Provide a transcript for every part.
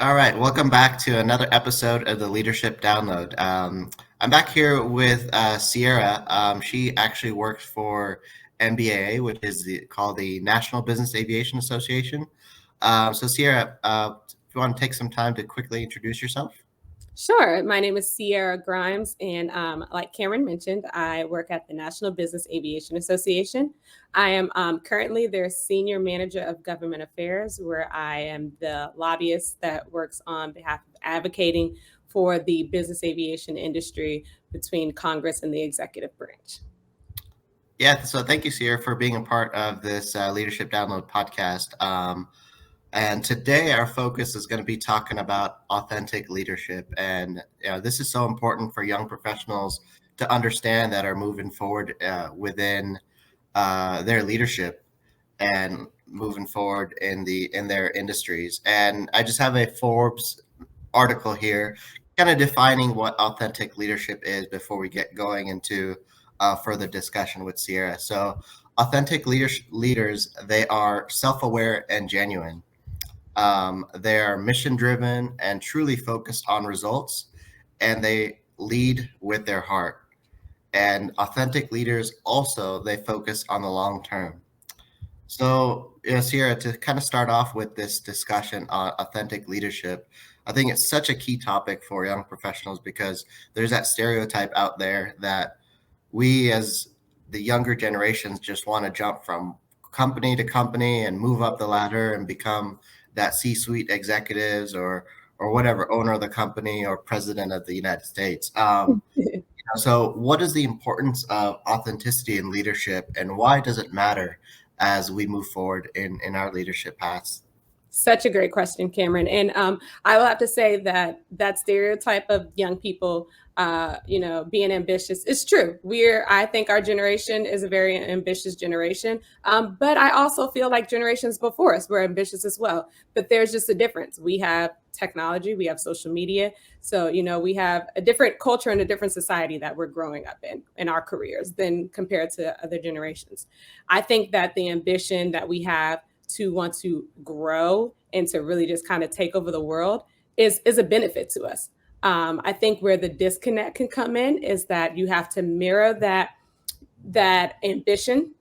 All right, welcome back to another episode of the Leadership Download. I'm back here with Sierra. She actually works for NBAA, which is called the National Business Aviation Association. So, Sierra, if you want to take some time to quickly introduce yourself. Sure. My name is Sierra Grimes, and like Cameron mentioned, I work at the National Business Aviation Association. I am currently their Senior Manager of Government Affairs, where I am the lobbyist that works on behalf of advocating for the business aviation industry between Congress and the executive branch. Yeah, so thank you, Sierra, for being a part of this Leadership Download podcast. And today our focus is going to be talking about authentic leadership. And this is so important for young professionals to understand that are moving forward within their leadership and moving forward in their industries. And I just have a Forbes article here kind of defining what authentic leadership is before we get going into further discussion with Sierra. So authentic leaders, they are self-aware and genuine. They are mission driven and truly focused on results, and they lead with their heart. And authentic leaders also, they focus on the long term. So, Sierra, to kind of start off with this discussion on authentic leadership, I think it's such a key topic for young professionals because there's that stereotype out there that we as the younger generations just want to jump from company to company and move up the ladder and become that C-suite executives or whatever owner of the company or president of the United States. So what is the importance of authenticity in leadership, and why does it matter as we move forward in our leadership paths? Such a great question, Cameron. And I will have to say that stereotype of young people, being ambitious is true. I think our generation is a very ambitious generation. But I also feel like generations before us were ambitious as well. But there's just a difference. We have technology, we have social media. So, we have a different culture and a different society that we're growing up in our careers than compared to other generations. I think that the ambition that we have to want to grow and to really just kind of take over the world is a benefit to us. I think where the disconnect can come in is that you have to mirror that ambition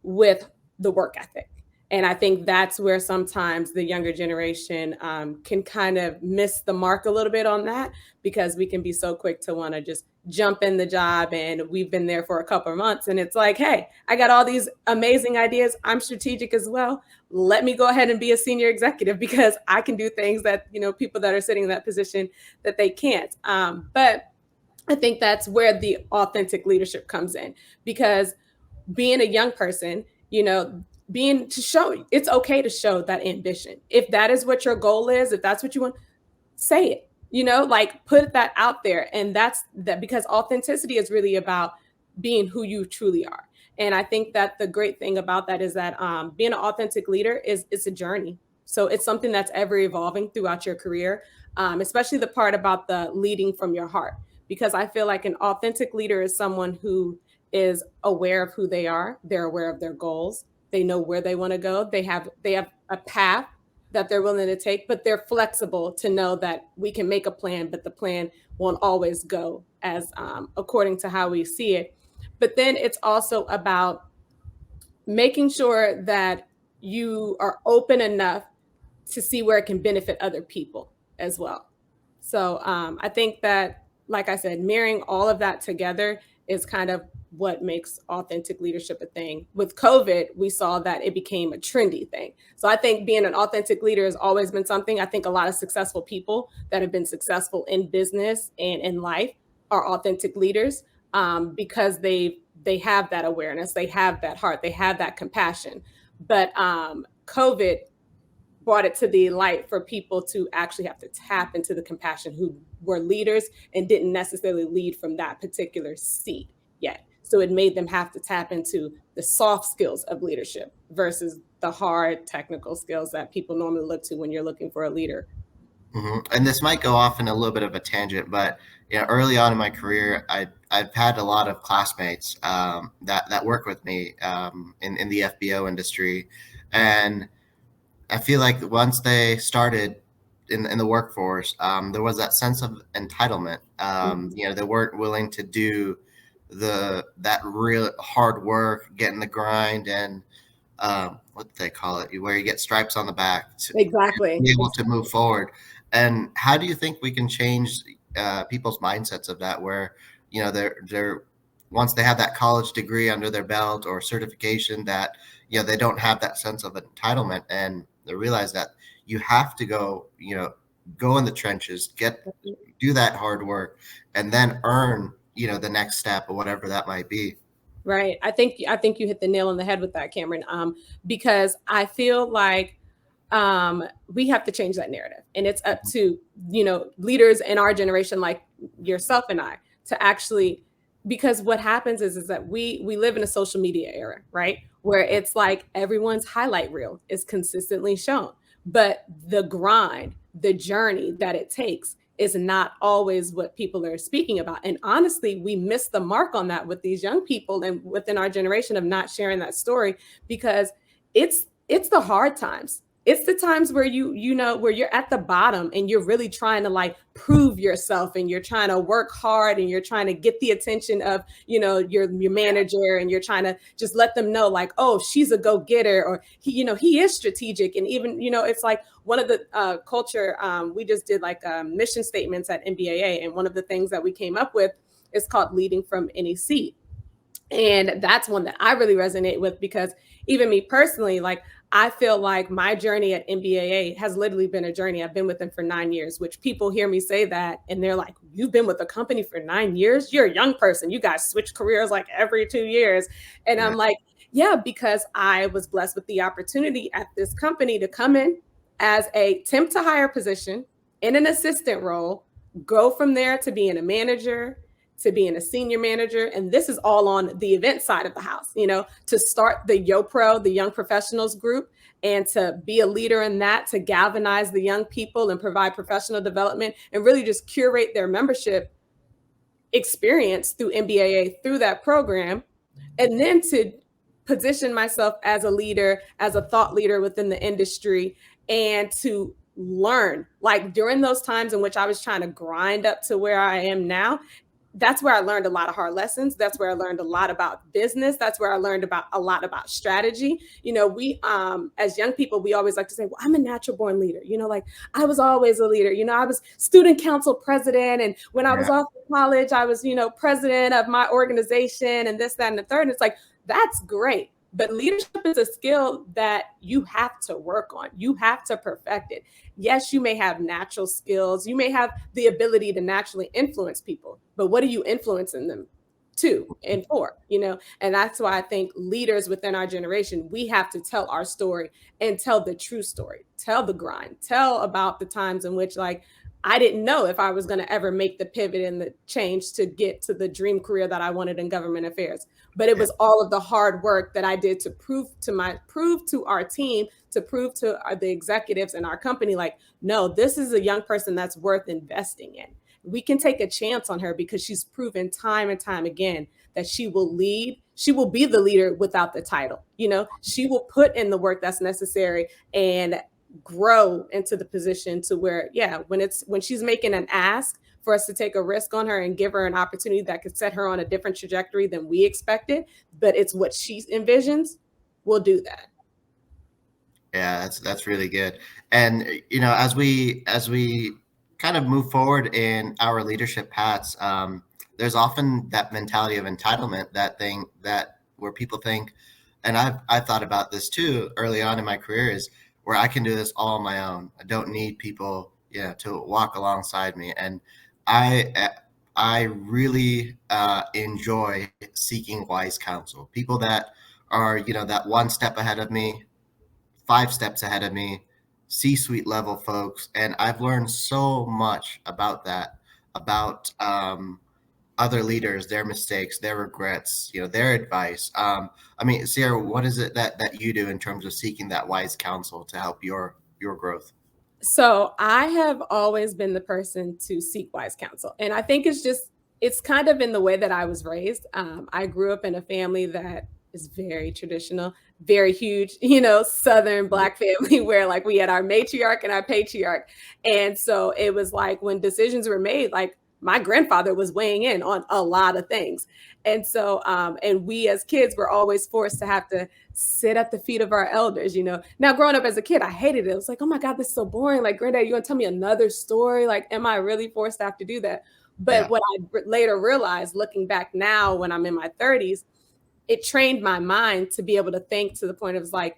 with the work ethic. And I think that's where sometimes the younger generation can kind of miss the mark a little bit on that, because we can be so quick to want to just jump in the job, and we've been there for a couple of months and it's like, hey, I got all these amazing ideas. I'm strategic as well. Let me go ahead and be a senior executive because I can do things that, people that are sitting in that position that they can't. But I think that's where the authentic leadership comes in, because being a young person, being to show it's okay to show that ambition. If that is what your goal is, if that's what you want, say it, like put that out there. And that's that, because authenticity is really about being who you truly are. And I think that the great thing about that is that being an authentic leader it's a journey. So it's something that's ever evolving throughout your career, especially the part about the leading from your heart, because I feel like an authentic leader is someone who is aware of who they are. They're aware of their goals. They know where they want to go. They have a path that they're willing to take, but they're flexible to know that we can make a plan, but the plan won't always go as according to how we see it. But then it's also about making sure that you are open enough to see where it can benefit other people as well. So I think that, like I said, mirroring all of that together is kind of what makes authentic leadership a thing. With COVID, we saw that it became a trendy thing. So I think being an authentic leader has always been something. I think a lot of successful people that have been successful in business and in life are authentic leaders, because they have that awareness, they have that heart, they have that compassion. But COVID brought it to the light for people to actually have to tap into the compassion, who were leaders and didn't necessarily lead from that particular seat yet. So it made them have to tap into the soft skills of leadership versus the hard technical skills that people normally look to when you're looking for a leader. And this might go off in a little bit of a tangent, but early on in my career, I've had a lot of classmates that work with me in the FBO industry, and I feel like once they started in the workforce, there was that sense of entitlement. Mhm. They weren't willing to do that real hard work, get in the grind, and what do they call it, where you get stripes on the back to Exactly. be able to move forward. And how do you think we can change people's mindsets of that, where they're once they have that college degree under their belt or certification, that they don't have that sense of entitlement, and they realize that you have to go in the trenches, do that hard work, and then earn the next step or whatever that might be. Right. I think you hit the nail on the head with that, Cameron. Because I feel like we have to change that narrative, and it's up to leaders in our generation, like yourself and I, to actually, because what happens is that we live in a social media era, right, where it's like everyone's highlight reel is consistently shown, but the grind, the journey that it takes is not always what people are speaking about. And honestly, we miss the mark on that with these young people and within our generation of not sharing that story, because it's the hard times. It's the times where where you're at the bottom and you're really trying to like prove yourself, and you're trying to work hard, and you're trying to get the attention of, your manager, and you're trying to just let them know like, oh, she's a go-getter, or he is strategic. And even, it's like one of the culture, we just did like mission statements at NBAA, and one of the things that we came up with is called leading from any seat. And that's one that I really resonate with, because even me personally, like, I feel like my journey at NBAA has literally been a journey. I've been with them for 9 years, which people hear me say that and they're like, you've been with a company for 9 years? You're a young person. You guys switch careers like every 2 years. And Yeah. I'm like, yeah, because I was blessed with the opportunity at this company to come in as a temp to hire position in an assistant role, go from there to being a manager, to being a senior manager. And this is all on the event side of the house, to start the YoPro, the Young Professionals Group, and to be a leader in that, to galvanize the young people and provide professional development and really just curate their membership experience through NBAA, through that program. And then to position myself as a leader, as a thought leader within the industry, and to learn, like during those times in which I was trying to grind up to where I am now. That's where I learned a lot of hard lessons. That's where I learned a lot about business. That's where I learned about a lot about strategy. We as young people, we always like to say, well, I'm a natural born leader. Like, I was always a leader. I was student council president. And when I was Yeah. off of college, I was, president of my organization, and this, that, and the third. And it's like, that's great. But leadership is a skill that you have to work on. You have to perfect it. Yes, you may have natural skills. You may have the ability to naturally influence people, but what are you influencing them to and for? And that's why I think leaders within our generation, we have to tell our story and tell the true story, tell the grind, tell about the times in which, like, I didn't know if I was going to ever make the pivot and the change to get to the dream career that I wanted in government affairs. But it Yeah. was all of the hard work that I did to prove to our team, to prove to the executives in our company, like, no, this is a young person that's worth investing in. We can take a chance on her because she's proven time and time again that she will lead. She will be the leader without the title. She will put in the work that's necessary and grow into the position to where, yeah, when she's making an ask for us to take a risk on her and give her an opportunity that could set her on a different trajectory than we expected, but it's what she envisions, we'll do that. Yeah, that's really good. And as we kind of move forward in our leadership paths, there's often that mentality of entitlement, that thing that where people think, and I've thought about this too early on in my career, is where I can do this all on my own. I don't need people, to walk alongside me. And I I really enjoy seeking wise counsel, people that are that one step ahead of me, 5 steps ahead of me, C-suite level folks, and I've learned so much about that, about other leaders, their mistakes, their regrets, their advice. I mean, Sierra, what is it that you do in terms of seeking that wise counsel to help your growth? So I have always been the person to seek wise counsel. And I think it's kind of in the way that I was raised. I grew up in a family that is very traditional, very huge, Southern Black family where like we had our matriarch and our patriarch. And so it was like when decisions were made, like my grandfather was weighing in on a lot of things. And so, and we as kids were always forced to have to sit at the feet of our elders. Now, growing up as a kid, I hated it. It was like, oh my God, this is so boring. Like, granddad, you gonna tell me another story? Like, am I really forced to have to do that? But Yeah. what I later realized, looking back now when I'm in my 30s, it trained my mind to be able to think to the point of like,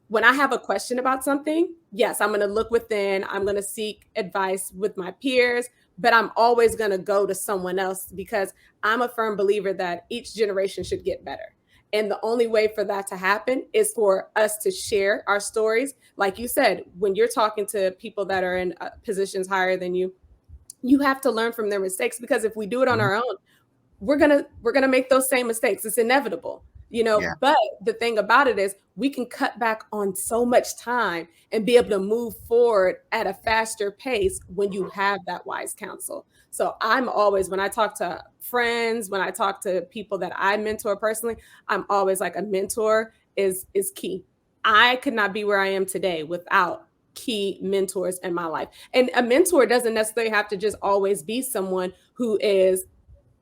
when I have a question about something, yes, I'm going to look within, I'm going to seek advice with my peers, but I'm always going to go to someone else because I'm a firm believer that each generation should get better. And the only way for that to happen is for us to share our stories. Like you said, when you're talking to people that are in positions higher than you, you have to learn from their mistakes, because if we do it on Mhm. our own, we're gonna make those same mistakes. It's inevitable. Yeah. But the thing about it is we can cut back on so much time and be able to move forward at a faster pace when you have that wise counsel. So I'm always, when I talk to friends, when I talk to people that I mentor personally, I'm always like, a mentor is key. I could not be where I am today without key mentors in my life. And a mentor doesn't necessarily have to just always be someone who is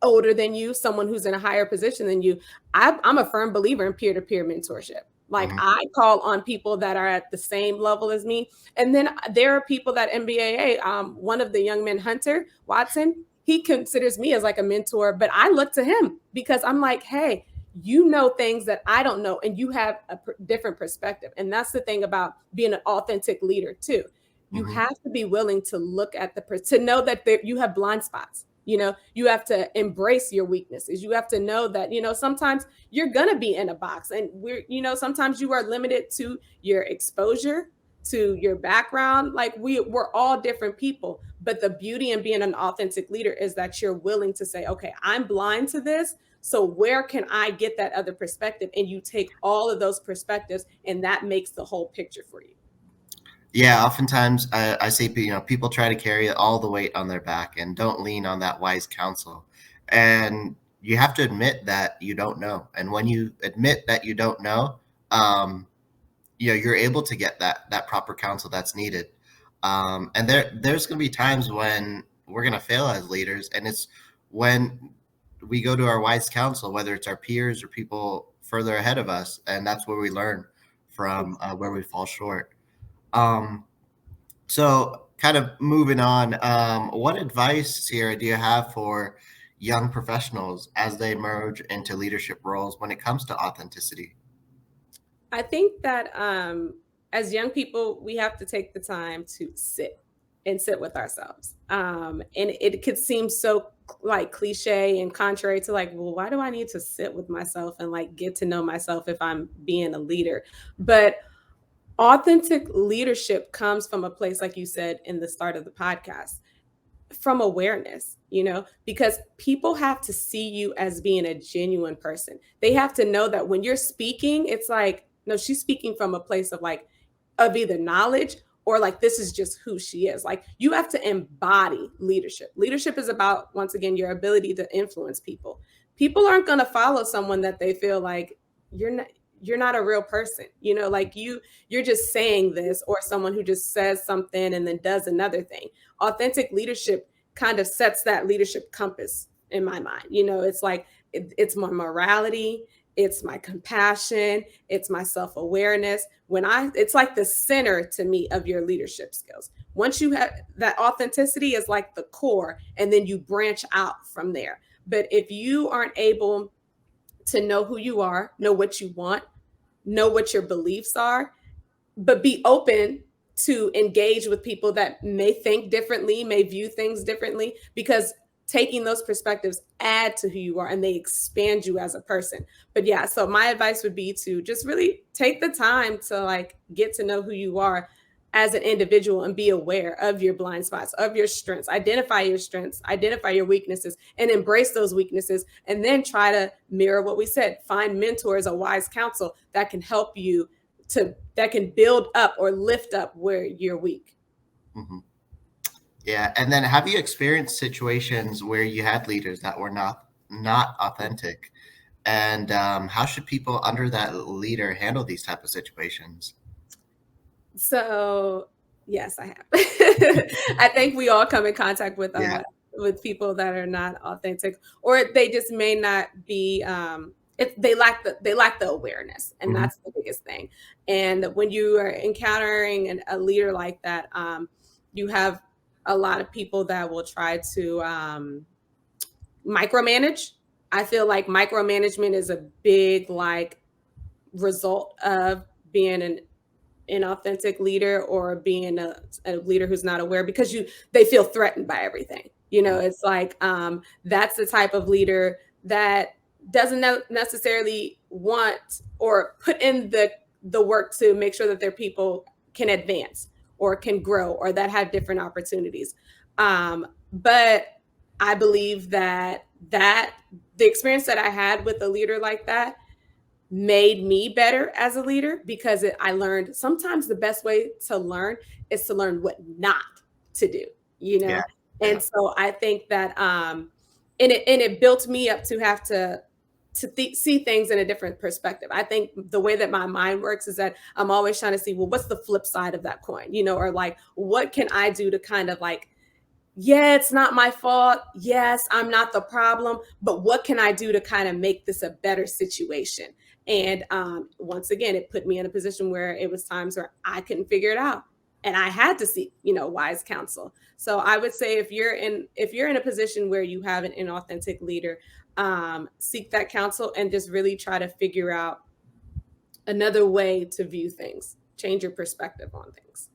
older than you, someone who's in a higher position than you. I'm a firm believer in peer-to-peer mentorship. Like, Mhm. I call on people that are at the same level as me. And then there are people that NBAA, one of the young men, Hunter Watson, he considers me as like a mentor, but I look to him because I'm like, hey, you know things that I don't know, and you have a different perspective. And that's the thing about being an authentic leader too. You Mhm. have to be willing to look at to know that you have blind spots. You have to embrace your weaknesses. You have to know that, sometimes you're going to be in a box, and sometimes you are limited to your exposure, to your background. Like, we're all different people. But the beauty in being an authentic leader is that you're willing to say, okay, I'm blind to this. So where can I get that other perspective? And you take all of those perspectives, and that makes the whole picture for you. Yeah, oftentimes I see people try to carry all the weight on their back and don't lean on that wise counsel. And you have to admit that you don't know. And when you admit that you don't know, um, you're able to get that proper counsel that's needed. And there's going to be times when we're going to fail as leaders, and it's when we go to our wise counsel, whether it's our peers or people further ahead of us, and that's where we learn from where we fall short. Um, so, kind of moving on, what advice, Sierra, do you have for young professionals as they merge into leadership roles when it comes to authenticity? I think that as young people, we have to take the time to sit with ourselves. And it could seem so like cliche and contrary to like, well, why do I need to sit with myself and like get to know myself if I'm being a leader? But authentic leadership comes from a place, like you said in the start of the podcast, from awareness, because people have to see you as being a genuine person. They have to know that when you're speaking, it's like, no, she's speaking from a place of like, of either knowledge or like, this is just who she is. Like, you have to embody leadership. Leadership is about, once again, your ability to influence people. People aren't going to follow someone that they feel like you're not. You're not a real person, like you're just saying this, or someone who just says something and then does another thing. Authentic leadership kind of sets that leadership compass in my mind. It's like it's my morality, it's my compassion, it's my self-awareness. It's like the center to me of your leadership skills. Once you have that, authenticity is like the core, and then you branch out from there. But if you aren't able to know who you are, know what you want, know what your beliefs are, but be open to engage with people that may think differently, may view things differently, because taking those perspectives add to who you are and they expand you as a person. But yeah, so my advice would be to just really take the time to like get to know who you are as an individual and be aware of your blind spots, of your strengths, identify your weaknesses, and embrace those weaknesses. And then try to mirror what we said, find mentors, a wise counsel that can help you that can build up or lift up where you're weak. Mhm. Yeah, and then have you experienced situations where you had leaders that were not authentic? And how should people under that leader handle these type of situations? So yes, I have. I think we all come in contact Yeah. with people that are not authentic, or they just may not be. If they lack the awareness, and Hmm. that's the biggest thing. And when you are encountering a leader like that, you have a lot of people that will try to micromanage. I feel like micromanagement is a big like result of being an inauthentic leader or being a leader who's not aware, because they feel threatened by everything. It's like that's the type of leader that doesn't necessarily want or put in the work to make sure that their people can advance or can grow or that have different opportunities. But I believe that the experience that I had with a leader like that made me better as a leader, because I learned sometimes the best way to learn is to learn what not to do, you Yeah. know? Yeah. And so I think that and it built me up to have to see things in a different perspective. I think the way that my mind works is that I'm always trying to see, well, what's the flip side of that coin, or like what can I do to kind of like, yeah, it's not my fault. Yes, I'm not the problem, but what can I do to kind of make this a better situation? And once again, it put me in a position where it was times where I couldn't figure it out, and I had to seek, wise counsel. So I would say if you're in a position where you have an inauthentic leader, seek that counsel and just really try to figure out another way to view things, change your perspective on things.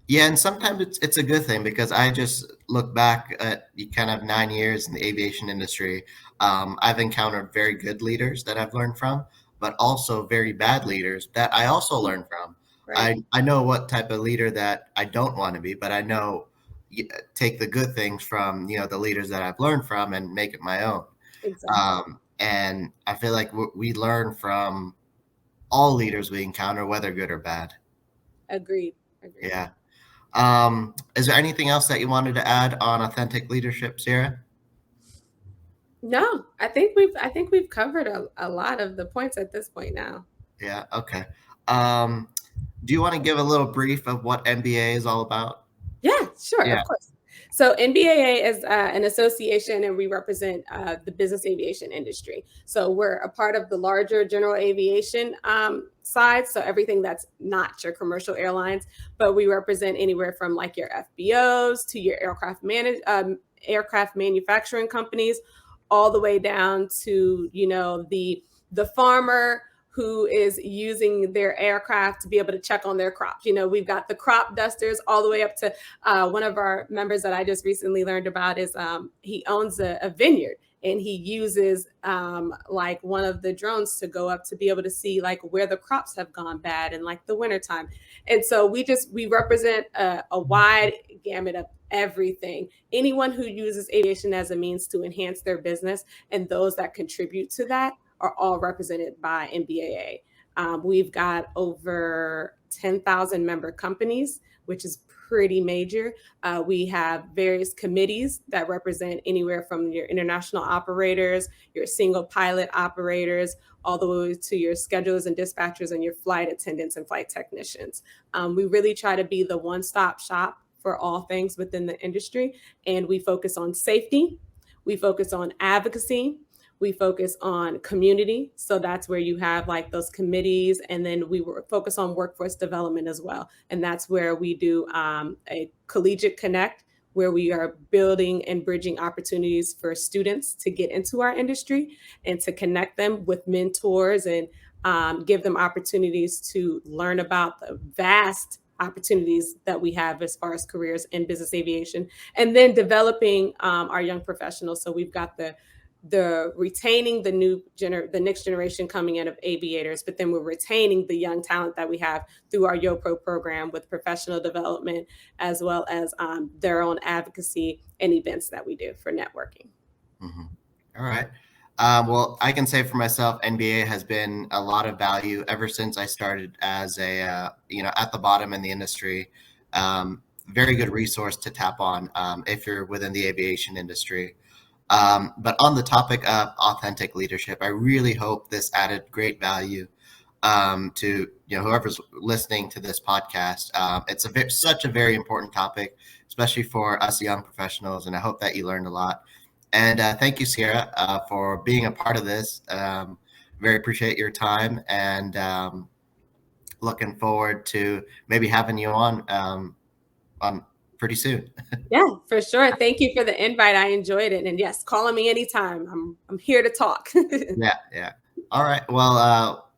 Yeah, and sometimes it's a good thing because I just look back at kind of 9 years in the aviation industry. I've encountered very good leaders that I've learned from, but also very bad leaders that I also learned from. Right. I know what type of leader that I don't want to be, but I know take the good things from the leaders that I've learned from and make it my own. Exactly. And I feel like we learn from all leaders we encounter, whether good or bad. Agreed. Agreed. Yeah. Is there anything else that you wanted to add on authentic leadership, Sarah? No, I think we've covered a lot of the points at this point now. Yeah, okay. Um, do you want to give a little brief of what MBA is all about? Yeah, sure, Yeah. of course. So NBAA is an association, and we represent the business aviation industry. So we're a part of the larger general aviation side. So everything that's not your commercial airlines, but we represent anywhere from like your FBOs to your aircraft manufacturing companies, all the way down to the farmer who is using their aircraft to be able to check on their crops. We've got the crop dusters all the way up to one of our members that I just recently learned about is he owns a vineyard, and he uses like one of the drones to go up to be able to see like where the crops have gone bad in like the wintertime. And so we represent a wide gamut of everything. Anyone who uses aviation as a means to enhance their business and those that contribute to that are all represented by NBAA. We've got over 10,000 member companies, which is pretty major. We have various committees that represent anywhere from your international operators, your single pilot operators, all the way to your schedulers and dispatchers and your flight attendants and flight technicians. We really try to be the one-stop shop for all things within the industry, and we focus on safety, we focus on advocacy, we focus on community. So that's where you have like those committees. And then focus on workforce development as well. And that's where we do a collegiate connect, where we are building and bridging opportunities for students to get into our industry and to connect them with mentors and give them opportunities to learn about the vast opportunities that we have as far as careers in business aviation, and then developing our young professionals. So we've got the retaining the next generation coming in of aviators, but then we're retaining the young talent that we have through our YoPro program with professional development, as well as their own advocacy and events that we do for networking. Mhm. All right. Well, I can say for myself, NBA has been a lot of value ever since I started as at the bottom in the industry. Very good resource to tap on if you're within the aviation industry. But on the topic of authentic leadership, I really hope this added great value to whoever's listening to this podcast. It's such a very important topic, especially for us young professionals, and I hope that you learned a lot. And thank you, Sierra, for being a part of this. Very appreciate your time, and looking forward to maybe having you on pretty soon. Yeah, for sure. Thank you for the invite. I enjoyed it. And yes, call on me anytime. I'm here to talk. Yeah, yeah. All right. Well,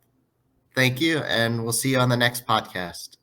thank you, and we'll see you on the next podcast.